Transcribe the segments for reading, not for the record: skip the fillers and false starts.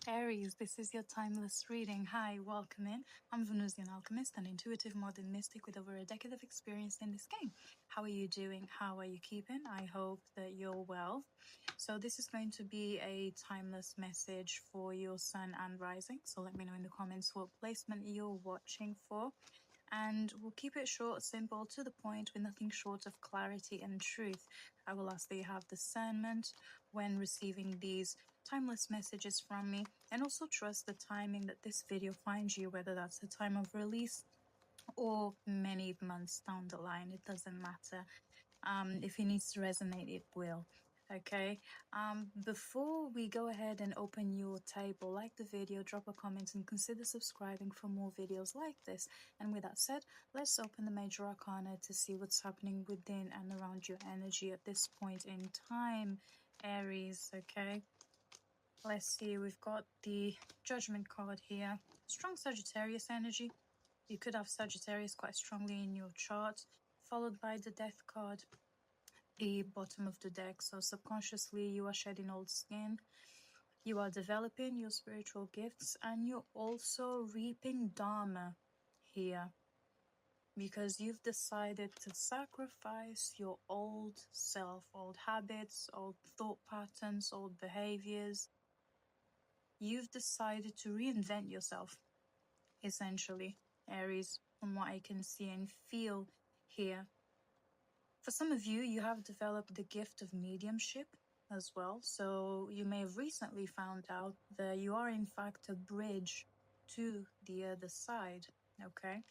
Aries, this is your timeless reading. Hi, welcome in. I'm Venusian alchemist, an intuitive modern mystic with over a decade of experience in this game. How are you doing? How are you keeping? I hope that you're well. So this is going to be a timeless message for your sun and rising. So let me know in the comments what placement you're watching for. And we'll keep it short, simple, to the point, with nothing short of clarity and truth. I will ask that you have discernment when receiving these timeless messages from me, and also trust the timing that this video finds you, whether that's the time of release or many months down the line. It doesn't matter. If it needs to resonate, it will. Okay, before we go ahead and open your table, like the video, drop a comment, and consider subscribing for more videos like this. And with that said, let's open the major arcana to see what's happening within and around your energy at this point in time, Aries. Okay, let's see, we've got the Judgment card here. Strong Sagittarius energy. You could have Sagittarius quite strongly in your chart, followed by the Death card, the bottom of the deck. So subconsciously you are shedding old skin, you are developing your spiritual gifts, and you're also reaping dharma here, because you've decided to sacrifice your old self, old habits, old thought patterns, old behaviors. You've decided to reinvent yourself, essentially, Aries, from what I can see and feel here. For some of you, you have developed the gift of mediumship as well. So you may have recently found out that you are in fact a bridge to the other side. Okay,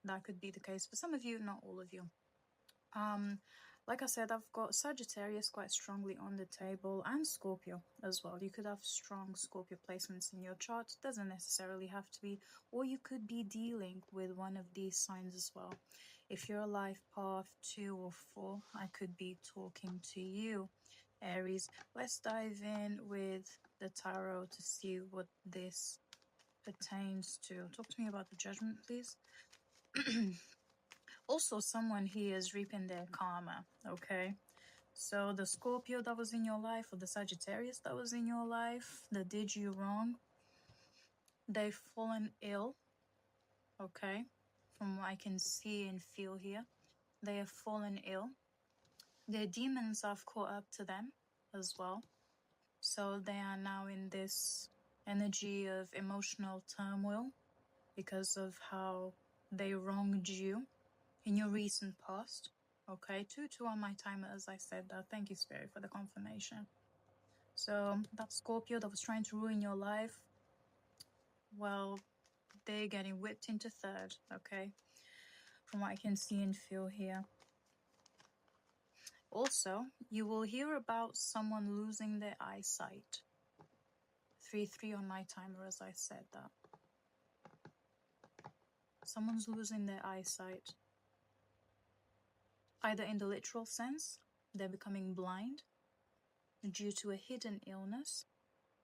that could be the case for some of you, not all of you. Like I said, I've got Sagittarius quite strongly on the table, and Scorpio as well. You could have strong Scorpio placements in your chart. Doesn't necessarily have to be, or you could be dealing with one of these signs as well. If you're a life path 2 or 4, I could be talking to you, Aries. Let's dive in with the tarot to see what this pertains to. Talk to me about the Judgment, please. Also, someone here is reaping their karma, okay? So the Scorpio that was in your life, or the Sagittarius that was in your life, that did you wrong, they've fallen ill, okay? From what I can see and feel here, they have fallen ill. Their demons have caught up to them as well. So they are now in this energy of emotional turmoil because of how they wronged you in your recent past. Okay, 2 on my timer, as I said that. Thank you, Spirit, for the confirmation. So that Scorpio that was trying to ruin your life, well, they're getting whipped into third, okay? From what I can see and feel here. Also, you will hear about someone losing their eyesight. 3 on my timer, as I said that. Someone's losing their eyesight. Either in the literal sense, they're becoming blind due to a hidden illness,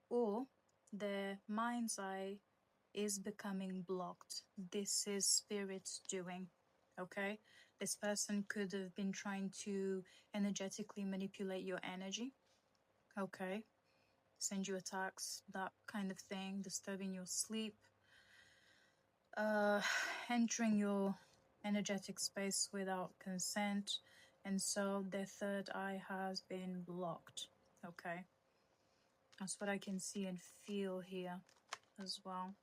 or their mind's eye is becoming blocked. This is Spirit's doing, okay? This person could have been trying to energetically manipulate your energy, okay? Send you attacks, that kind of thing, disturbing your sleep, entering your energetic space without consent, and so their third eye has been blocked, okay? That's what I can see and feel here as well.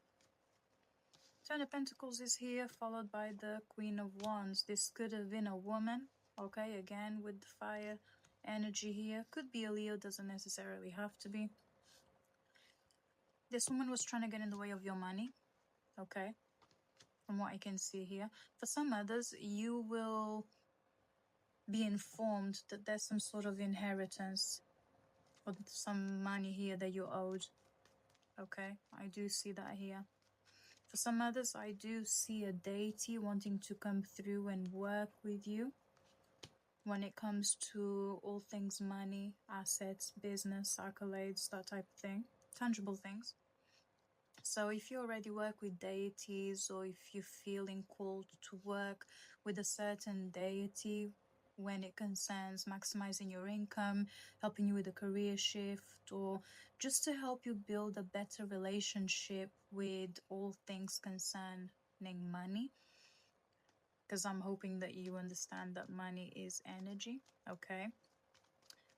Ten of Pentacles is here, followed by the Queen of Wands. This could have been a woman, okay, again with the fire energy here. Could be a Leo, doesn't necessarily have to be. This woman was trying to get in the way of your money, okay, from what I can see here. For some others, you will be informed that there's some sort of inheritance or some money here that you owed, okay. I do see that here. For some others, I do see a deity wanting to come through and work with you when it comes to all things money, assets, business, accolades, that type of thing, tangible things. So if you already work with deities, or if you're feeling called to work with a certain deity, when it concerns maximizing your income, helping you with a career shift, or just to help you build a better relationship with all things concerning money. Because I'm hoping that you understand that money is energy, okay?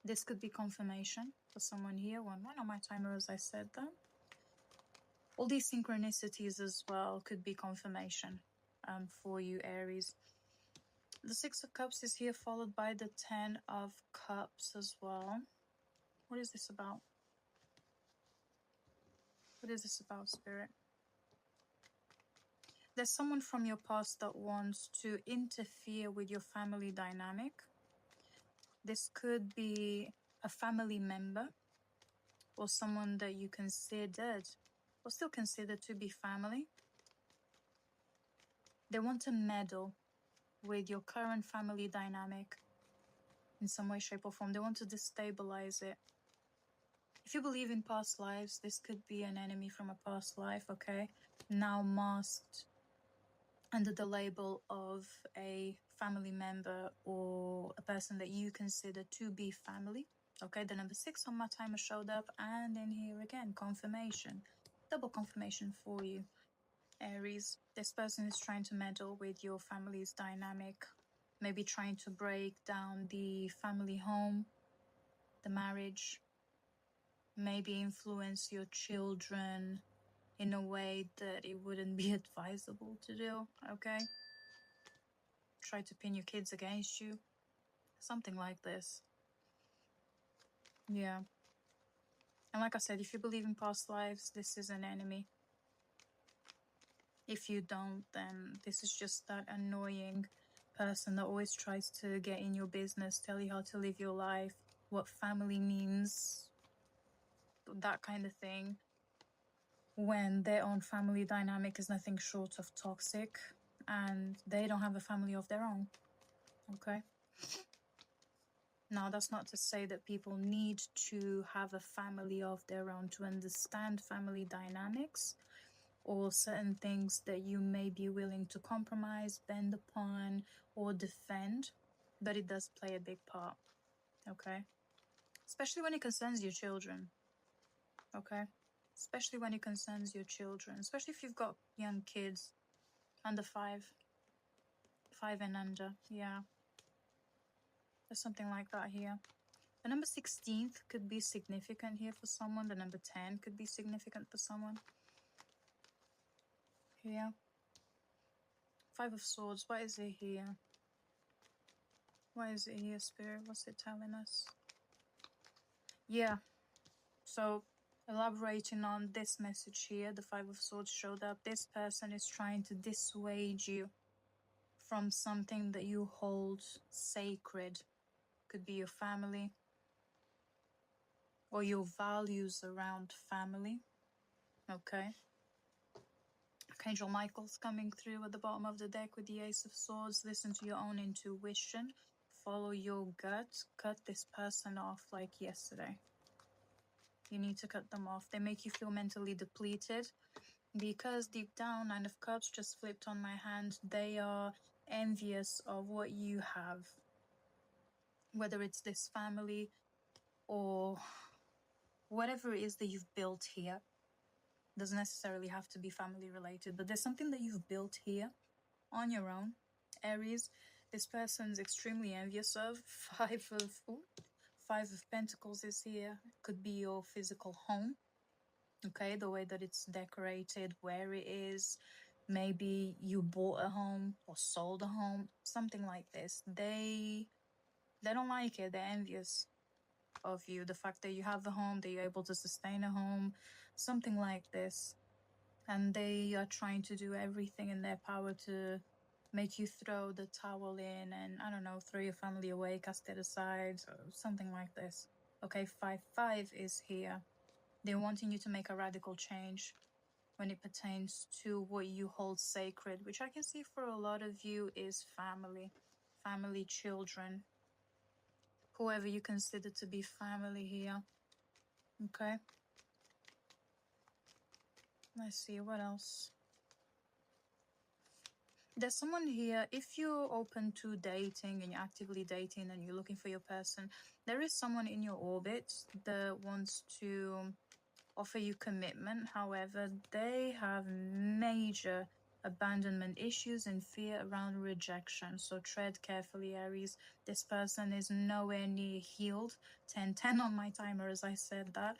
This could be confirmation for someone here. One on my timer as I said that. All these synchronicities as well could be confirmation for you, Aries. The Six of Cups is here, followed by the Ten of Cups as well. What is this about? What is this about, Spirit? There's someone from your past that wants to interfere with your family dynamic. This could be a family member or someone that you considered or still consider to be family. They want to meddle with your current family dynamic in some way, shape, or form. They want to destabilize it. If you believe in past lives, this could be an enemy from a past life, okay? Now masked under the label of a family member or a person that you consider to be family. Okay, the number 6 on my timer showed up, and then here again, confirmation. Double confirmation for you, Aries. This person is trying to meddle with your family's dynamic, maybe trying to break down the family home, the marriage, maybe influence your children in a way that it wouldn't be advisable to do, okay? Try to pin your kids against you. Something like this. Yeah. And like I said, if you believe in past lives, this is an enemy. If you don't, then this is just that annoying person that always tries to get in your business, tell you how to live your life, what family means, that kind of thing, when their own family dynamic is nothing short of toxic and they don't have a family of their own. Okay? Now, that's not to say that people need to have a family of their own to understand family dynamics or certain things that you may be willing to compromise, bend upon, or defend, but it does play a big part, okay? Especially when it concerns your children, okay? Especially when it concerns your children, especially if you've got young kids under 5 and under, yeah. There's something like that here. The number 16th could be significant here for someone. The number 10 could be significant for someone. Here. 5 of Swords. What is it here? What is it here, Spirit? What's it telling us? Yeah. So, elaborating on this message here, the 5 of Swords showed up. This person is trying to dissuade you from something that you hold sacred. Could be your family or your values around family. Okay. Archangel Michael's coming through at the bottom of the deck with the Ace of Swords. Listen to your own intuition. Follow your gut. Cut this person off like yesterday. You need to cut them off. They make you feel mentally depleted because deep down, Nine of Cups just flipped on my hand. They are envious of what you have. Whether it's this family or whatever it is that you've built here. Doesn't necessarily have to be family related, but there's something that you've built here on your own, Aries. This person's extremely envious of. Five of Pentacles is here. Could be your physical home, okay? The way that it's decorated, where it is. Maybe you bought a home or sold a home, something like this. They don't like it. They're envious of you. The fact that you have a home, that you're able to sustain a home, something like this. And they are trying to do everything in their power to make you throw the towel in and, I don't know, throw your family away, cast it aside, or something like this. Okay, 5 is here. They're wanting you to make a radical change when it pertains to what you hold sacred, which I can see for a lot of you is family, children, whoever you consider to be family here. Okay. Let's see, what else? There's someone here, if you're open to dating and you're actively dating and you're looking for your person, there is someone in your orbit that wants to offer you commitment. However, they have major abandonment issues and fear around rejection. So tread carefully, Aries. This person is nowhere near healed. 10-10 on my timer as I said that.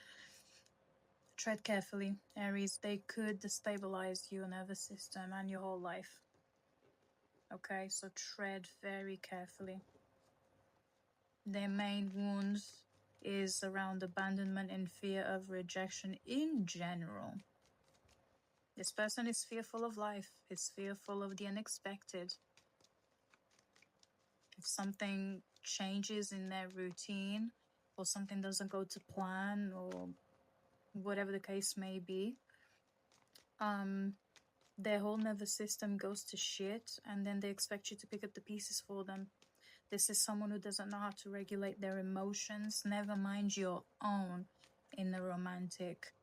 Tread carefully, Aries. They could destabilize your nervous system and your whole life. Okay, so tread very carefully. Their main wounds is around abandonment and fear of rejection in general. This person is fearful of life. It's fearful of the unexpected. If something changes in their routine or something doesn't go to plan or whatever the case may be, their whole nervous system goes to shit, and then they expect you to pick up the pieces for them. This is someone who doesn't know how to regulate their emotions, never mind your own, in the romantic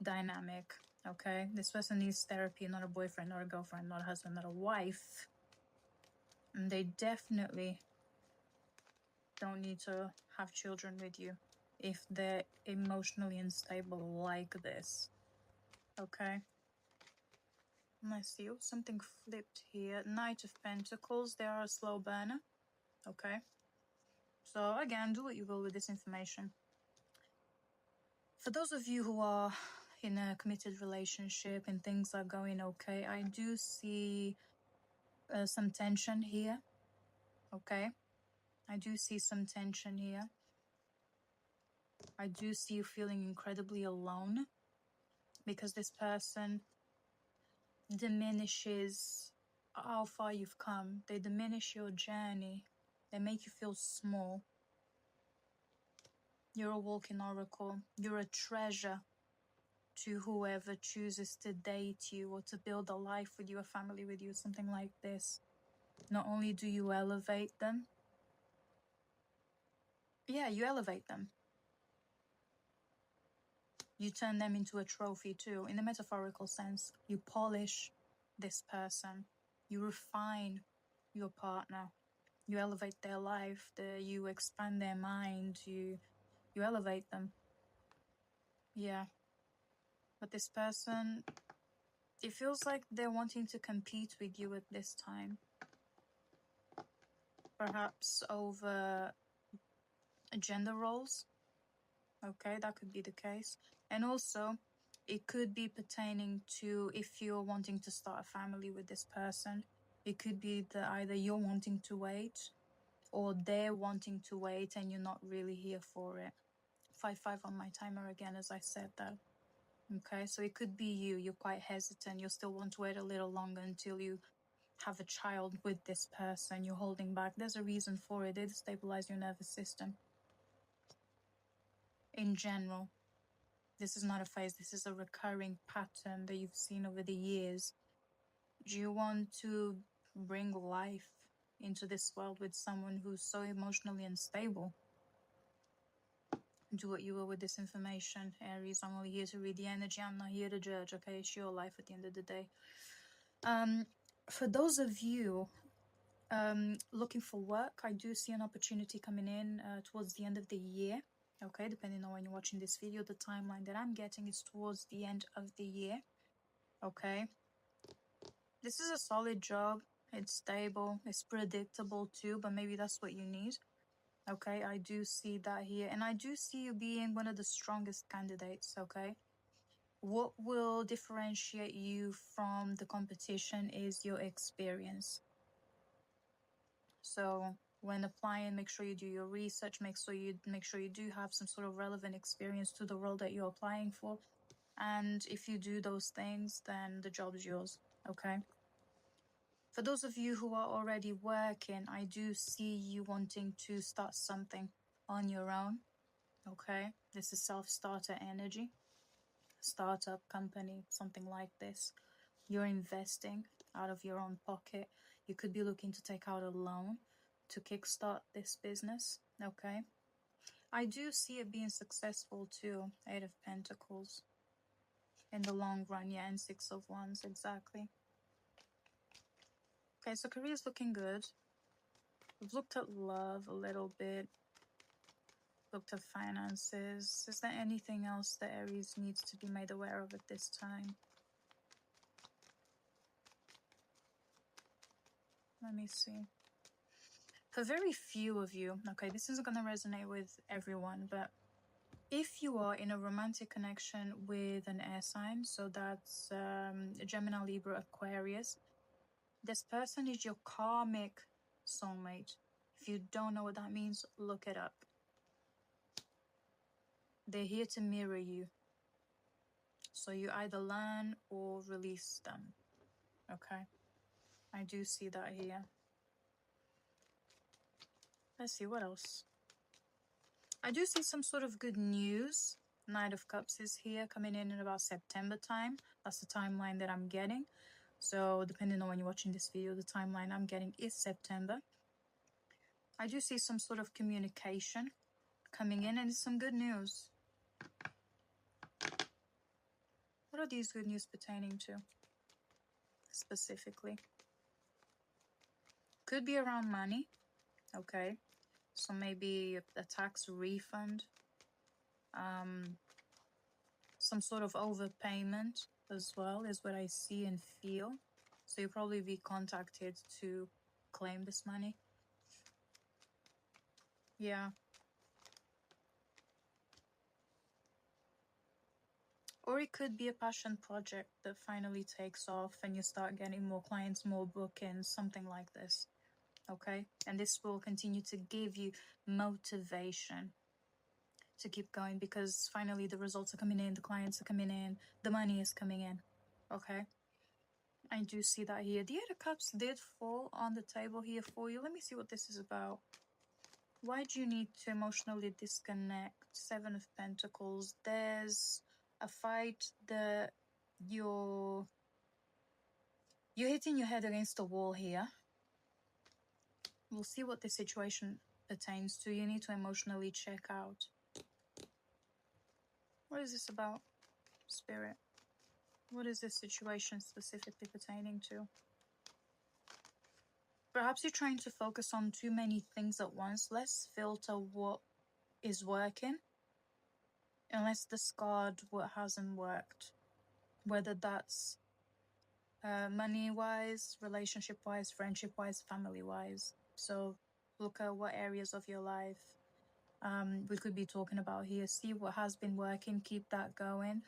dynamic. Okay, this person needs therapy, not a boyfriend, not a girlfriend, not a husband, not a wife. And they definitely don't need to have children with you if they're emotionally unstable like this. Okay. Let's see, something flipped here. Knight of Pentacles, they are a slow burner. Okay. So again, do what you will with this information. For those of you who are in a committed relationship and things are going okay, I do see some tension here. Okay. I do see some tension here. I do see you feeling incredibly alone because this person diminishes how far you've come. They diminish your journey. They make you feel small. You're a walking oracle. You're a treasure to whoever chooses to date you or to build a life with you, a family with you, something like this. Not only do you elevate them, you elevate them. You turn them into a trophy too, in the metaphorical sense. You polish this person. You refine your partner. You elevate their life. You expand their mind. You elevate them. Yeah. But this person, it feels like they're wanting to compete with you at this time. Perhaps over gender roles. Okay, that could be the case. And also, it could be pertaining to if you're wanting to start a family with this person. It could be that either you're wanting to wait or they're wanting to wait and you're not really here for it. 5-5 on my timer again, as I said that. Okay, so it could be you. You're quite hesitant. You still want to wait a little longer until you have a child with this person. You're holding back. There's a reason for it. They destabilize your nervous system. In general, this is not a phase. This is a recurring pattern that you've seen over the years. Do you want to bring life into this world with someone who's so emotionally unstable? Do what you will with this information, Aries. I'm only here to read the energy. I'm not here to judge, okay? It's your life at the end of the day. For those of you looking for work, I do see an opportunity coming in towards the end of the year. Okay, depending on when you're watching this video, the timeline that I'm getting is towards the end of the year. Okay. This is a solid job. It's stable. It's predictable too, but maybe that's what you need. Okay, I do see that here. And I do see you being one of the strongest candidates, okay? What will differentiate you from the competition is your experience. So when applying, make sure you do your research, make sure you do have some sort of relevant experience to the role that you're applying for. And if you do those things, then the job is yours, okay? For those of you who are already working, I do see you wanting to start something on your own, okay? This is self-starter energy, startup company, something like this. You're investing out of your own pocket. You could be looking to take out a loan to kickstart this business, okay? I do see it being successful too. 8 of Pentacles. In the long run, yeah, and 6 of Wands, exactly. Okay, so career is looking good. We've looked at love a little bit. Looked at finances. Is there anything else that Aries needs to be made aware of at this time? Let me see. For very few of you, okay, this isn't going to resonate with everyone, but if you are in a romantic connection with an air sign, so that's Gemini, Libra, Aquarius, this person is your karmic soulmate. If you don't know what that means, look it up. They're here to mirror you. So you either learn or release them. Okay? I do see that here. Let's see, what else? I do see some sort of good news. Knight of Cups is here, coming in about September time. That's the timeline that I'm getting. So depending on when you're watching this video, the timeline I'm getting is September. I do see some sort of communication coming in, and it's some good news. What are these good news pertaining to specifically? Could be around money. Okay. So maybe a tax refund. Some sort of overpayment as well is what I see and feel. So you'll probably be contacted to claim this money. Yeah. Or it could be a passion project that finally takes off and you start getting more clients, more bookings, something like this. Okay? And this will continue to give you motivation to keep going because finally the results are coming in, the clients are coming in, the money is coming in. Okay? I do see that here. The Eight of Cups did fall on the table here for you. Let me see what this is about. Why do you need to emotionally disconnect? Seven of Pentacles. There's a fight that you're hitting your head against a wall here. We'll see what the situation pertains to. You need to emotionally check out. What is this about, Spirit? What is this situation specifically pertaining to? Perhaps you're trying to focus on too many things at once. Let's filter what is working and let's discard what hasn't worked. Whether that's money-wise, relationship-wise, friendship-wise, family-wise. So look at what areas of your life we could be talking about here. See what has been working, keep that going.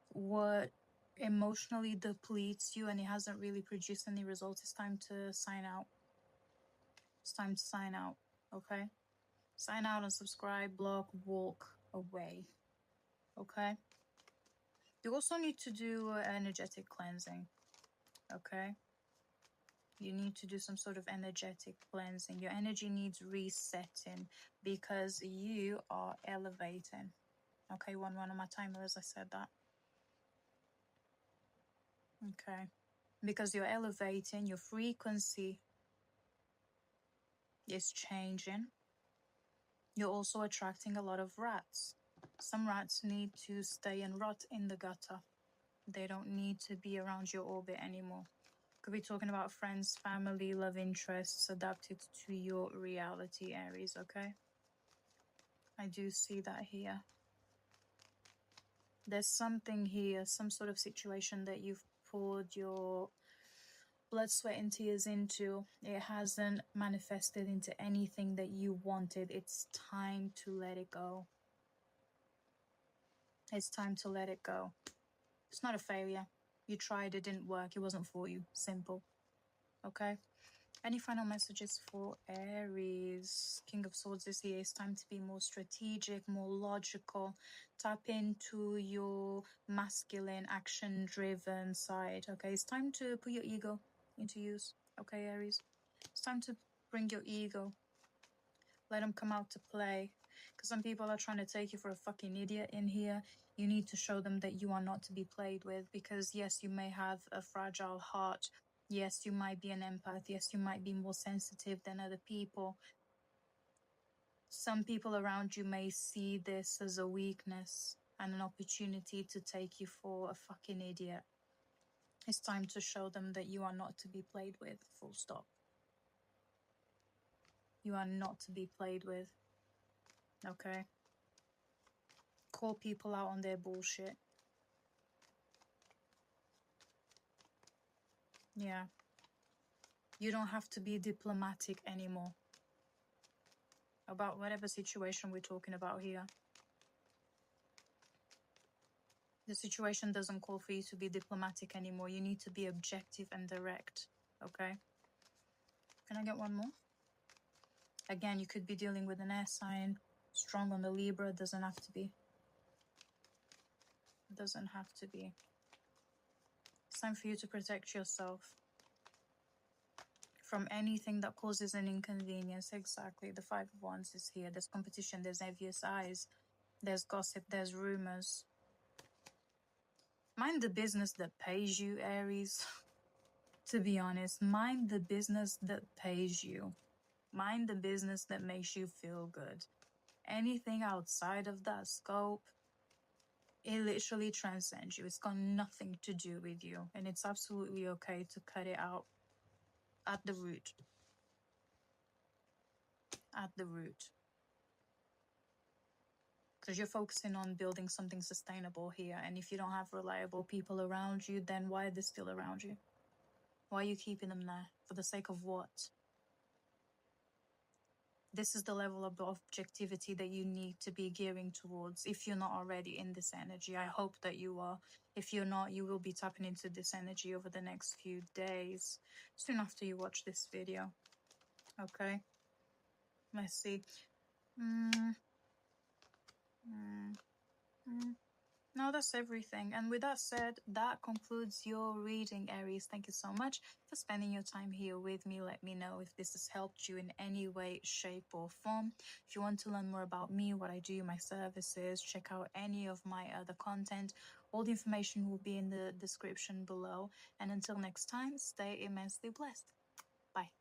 What emotionally depletes you and it hasn't really produced any results, it's time to sign out. It's time to sign out, okay? Sign out and subscribe, block, walk away, okay? You also need to do energetic cleansing, okay? You need to do some sort of energetic cleansing. Your energy needs resetting because you are elevating. Okay, one of my timers, I said that. Okay. Because you're elevating, your frequency is changing. You're also attracting a lot of rats. Some rats need to stay and rot in the gutter. They don't need to be around your orbit anymore. Could be talking about friends, family, love interests adapted to your reality, Aries, okay? I do see that here. There's something here, some sort of situation that you've poured your blood, sweat, and tears into. It hasn't manifested into anything that you wanted. It's time to let it go. It's time to let it go. It's not a failure. You tried, it didn't work. It wasn't for you. Simple. Okay? Any final messages for Aries? King of Swords is here. It's time to be more strategic, more logical. Tap into your masculine, action-driven side. Okay? It's time to put your ego into use. Okay, Aries? It's time to bring your ego. Let them come out to play. Because some people are trying to take you for a fucking idiot in here. You need to show them that you are not to be played with. Because yes, you may have a fragile heart. Yes, you might be an empath. Yes, you might be more sensitive than other people. Some people around you may see this as a weakness and an opportunity to take you for a fucking idiot. It's time to show them that you are not to be played with, full stop. You are not to be played with, okay? Call people out on their bullshit. Yeah. You don't have to be diplomatic anymore about whatever situation we're talking about here. The situation doesn't call for you to be diplomatic anymore. You need to be objective and direct, okay? Can I get one more? Again, you could be dealing with an air sign, strong on the Libra. Doesn't have to be. Doesn't have to be. It's time for you to protect yourself from anything that causes an inconvenience. Exactly. The Five of Wands is here. There's competition. There's envious eyes. There's gossip. There's rumors. Mind the business that pays you, Aries. To be honest, mind the business that pays you. Mind the business that makes you feel good. Anything outside of that scope, it literally transcends you. It's got nothing to do with you. And it's absolutely okay to cut it out at the root. At the root. Because you're focusing on building something sustainable here. And if you don't have reliable people around you, then why are they still around you? Why are you keeping them there? For the sake of what? This is the level of objectivity that you need to be gearing towards if you're not already in this energy. I hope that you are. If you're not, you will be tapping into this energy over the next few days, soon after you watch this video. Okay? Let's see. No, that's everything. And with that said, that concludes your reading, Aries. Thank you so much for spending your time here with me. Let me know if this has helped you in any way, shape, or form. If you want to learn more about me, what I do, my services, check out any of my other content. All the information will be in the description below. And until next time, stay immensely blessed. Bye.